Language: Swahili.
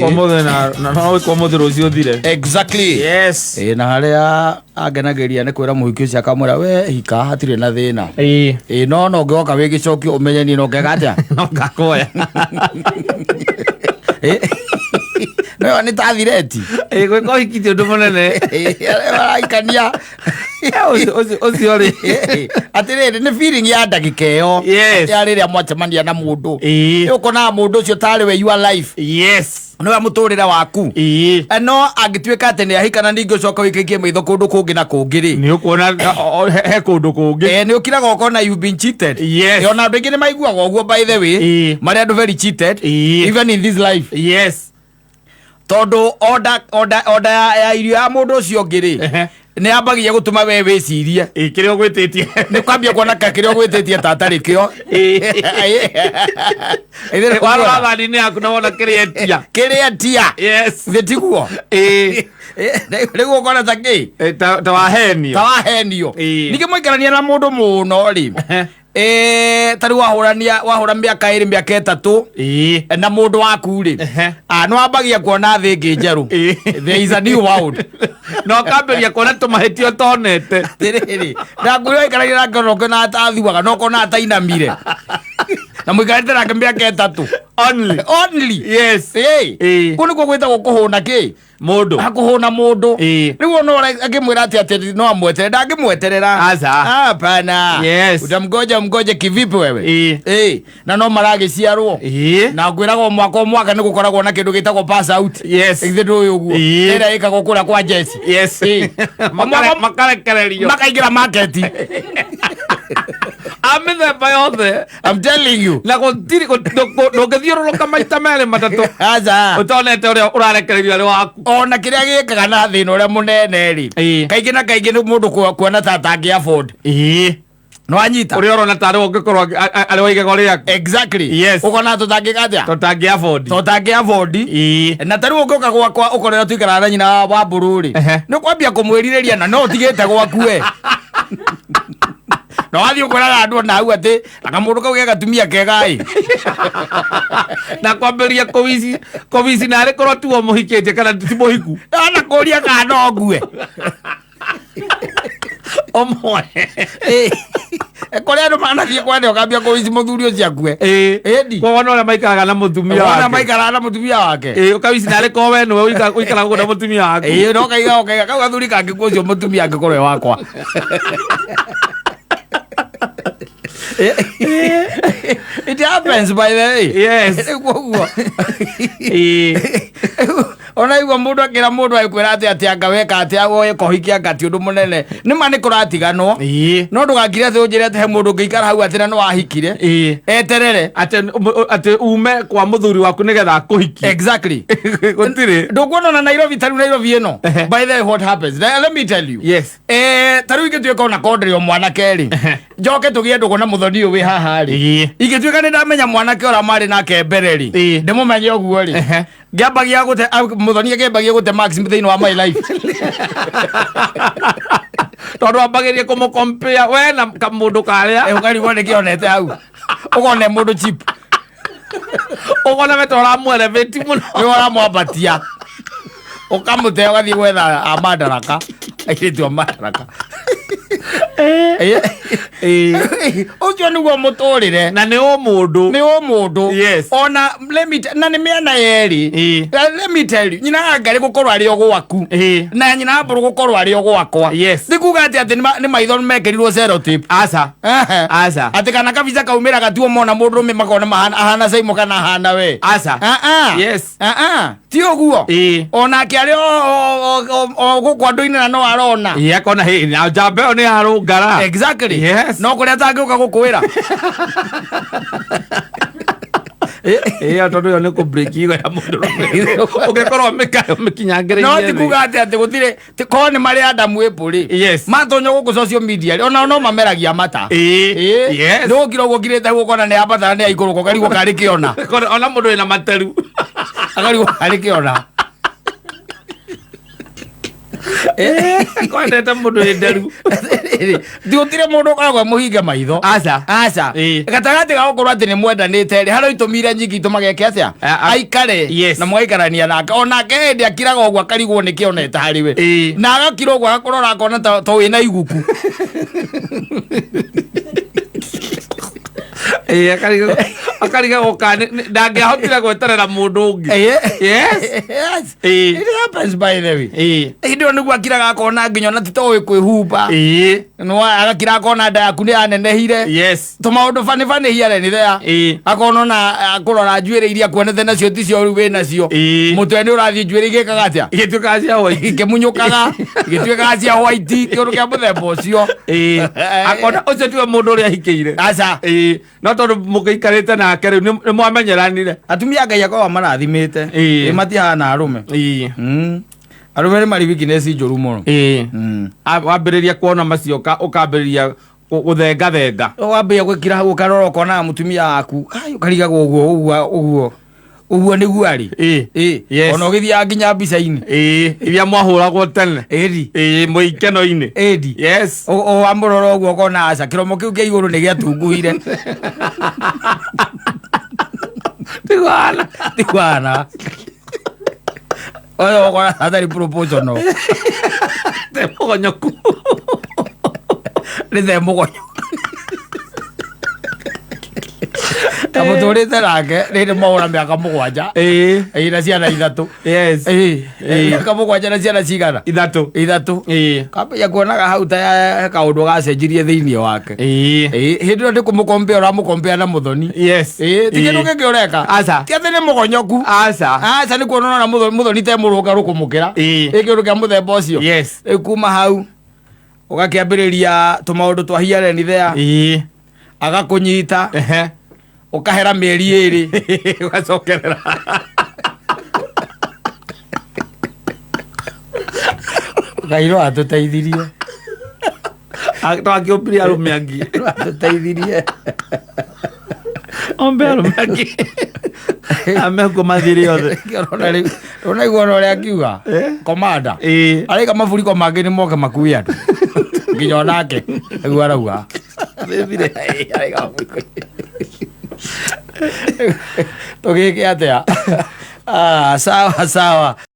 Komo na no komo rucio thire. Exactly. Yes. Na haria angenageria ne kwira muhiki ucio akamwira we hika hatire na thina. No ngoka we gicokio umenye ni no ngega atia. No ngakoya. No ni tathireti. Gwe ko hikite undu munene. Araikania. Ocio ri. Atiriri ni feeling ya ndagika iyo. Ya riria mwacemania na mundu. Ukona mundu ucio tari we your life. Yes. No amuturira waku. No angituika ati ni ahikana ningi ucoka wikikie maitho kundu kungi na kungiri. Ni ukuona he kundu kungi. Ni ukiraga ukona you've been cheated. Yes. Ona andu ingi ni maiguaga uguo by the way. Mari andu very cheated. Even in this life. Yes. Tondu order ya irio ya mundu ucio ngiri. Ni ambagia gutuma we wicirie. Kirio gwititie. Ni kwambia kuona kirio gwititie tatari kio. Wala bali ni akuna wona kiria tia. Yes. Vetiguo. Rego ukona taki. Tawahenio. Nikimwikarania na mundu muno ri. Tari wahura miaka iri miaka itatu na mundu waku ri no ambagia kuona thi ngi njeru. There is a new world. No kamberia kuona tumahitio tonete riri na nguri ikarania na ngoroke na atathiwaga no kona atainamire na muikarite na miaka itatu only. Yes. Kuni ko gwita gukuhuna ki mundu akuhuna mundu riu no akimwira ati no amwetere ndangimweterera hapana. Yes. Utamgoja kivipi wewe? Na no maragiciarwo na ngwiraga mwaka ni gukoragwo na kindu gitagwo pass out. Yes. Ithindu uyu guo era ikagwo kura kwa Jesse. Yes. Makaingira market. Amithemba yothe. I'm telling you. Na gutiri ndungithiururuka maita meri matatu utonete uria urarekererio ari waku ona kiria gikaga na thina uria munene ri kaingi na kaingi ni mundu kuona tata angi afford. No anyita uria urona tari ungikorwo ari wa igego riaku. Exactly. Yes. Ukona tutangigatia tutangi afford na tari ungoka gwakwa ukorera tuikara na nyina wa bururi ni kwambia kumwiririria na no tigite gwaku we. No athi ukora andu na au ati akamundu kau gatumia kegai na kwamberia kovisi na ari korwo tuo muhikite kana ti muhiku ana kuria kana no ngue omwe kore andu manathie kwende ukambia kovisi muthuri ucio akue kwa wana ora maikaraga na mutumia wake. Wana maikaraga na mutumia wake. Ukavisi na ari kowe no uikaraga na mutumia waku. No kaiga kau gathuri kangi kucio mutumia angikorwe wakwa. It happens by the way. Yes. Ona igwa mundu akira mundu aikwira ati angaweka ati agoye kohikia ngati undu munene ni mani kuratiganwo no ndugakire ati unjire ati he mundu ngikara hau ati no ahikire eterere ati ume kwa muthuri waku nigetha akuhikie. Exactly. Gutire ndukuona na Nairobi ino by the way what happens let me tell you. Yes. Taru igituika ona kondrio mwana keri njoke tugie ndugu na muthoni uyu wi haha ri igituika ni ndamenya mwana ke ora mari nake mbere ri ndimumenye uguo ri ngiambagia gute muthoni ngiambagia gute max thini wa my life tondu ambagirie kumukompea we na kamundu karia ukari wone kionete hau ugone mundu cheap ugona metora mweleveti muno ni ora mwambatia ukamute ugathie gwetha amadaraka aitu amadaraka ucio niguo muturire na ni mundu. Yes. Ona na ni miana yeri let me tell you nyina ngari gukorwo ari ogwaku na nyina mburu gukorwo ari ogwakwa. Yes. Ndikuga ati ni maitho mekerirwo serotape asa ati kana kabisa kaumira gatuo mona mundu me makona ahana saimo kana ahana we asa. Yes. Ti oguo ona kiari o gukwandu-ini na no arona akona na jambe ni arungara. Exactly. Yes. No kuria tangiuka gukwira tondu yo ni ku break igo ya mundu ugikorwo mikinyangire no tikuga ati gutire ko ni mari Adamu epuri. Yes. Matonyo guku social media ona no mameragia mata yes. No kiro gukirite gukona ni abata ni iguru ko kari gukari kiona ona mundu ina materu akari gukari kiona kwendete mundu wi nderu ndiutire mundu ukoragwo muhinge maitho aca gatagati ga gukorwo ati ni mwendanite ri hari itumire nyingi itumageke atia aikare na mwaikarania nake onake hindi akiraga uguo akarigwo niki onete hariwe na agakira uguo agakorora akona to wina iguku akariga gukane ndangihotire gweterera mundu ungi it happens by the way ndio niguo akiraga akona nginya na titowe kwihumba no agakira akona nda yaku ni anenehire tumaundu fani fani hiare ni there akona na akurora njuire iria kuonete nacio ticio ru wina cio mutwe ni urathie njuire igikaga atia igituka cia white kimunyukaga igituka cia white kiuru kia muthemba ucio akona ucio tiwe mundu uria hikiire aca no tondu mugiikarite nake riu ni mwamenyeranire atumia Ngai akwa marathimite matihana arume arume ni mari weakness njuru muno wambiriria kuona macio ukambiriria guthenga wambia gwikira ukarora ukona mutumia waku ukarigaga uguo niguo ari ona ugithia nginya mbica-ini iria mwahuragwo tene muikeno-ini o amurora uguo ukona aca kiromo kiu kia iguru ni giatunguire tigwana oyo ukona atari proportional temugonyoku ni temugonyo amuturite nake riri maura miaka mugwanja na ciana ithatu miaka mugwanja na ciana cigana ithatu kambia kuonaga hau ta kaundu gacenjirie thiini wake hindi io ndi kumukompea uramukompea na muthoni ti kindu kingi ureka ti ati ni mugonyoku aca ni kuonana na muthoni te murunga rukumukira kindu kia muthemba ucio kuma hau ugakiambiriria tumaundu twa hiareni there agakunyita ukahera mieri iri ugacokerera Ngai atuteithirie twakiumbiria arume angi atuteithirie ombe arume angi ameko mathiri yothe rona igora uria akiuga komanda arika mafuriko mangi ni moke makui andu nginya onake aigua arauga tugike atia sawa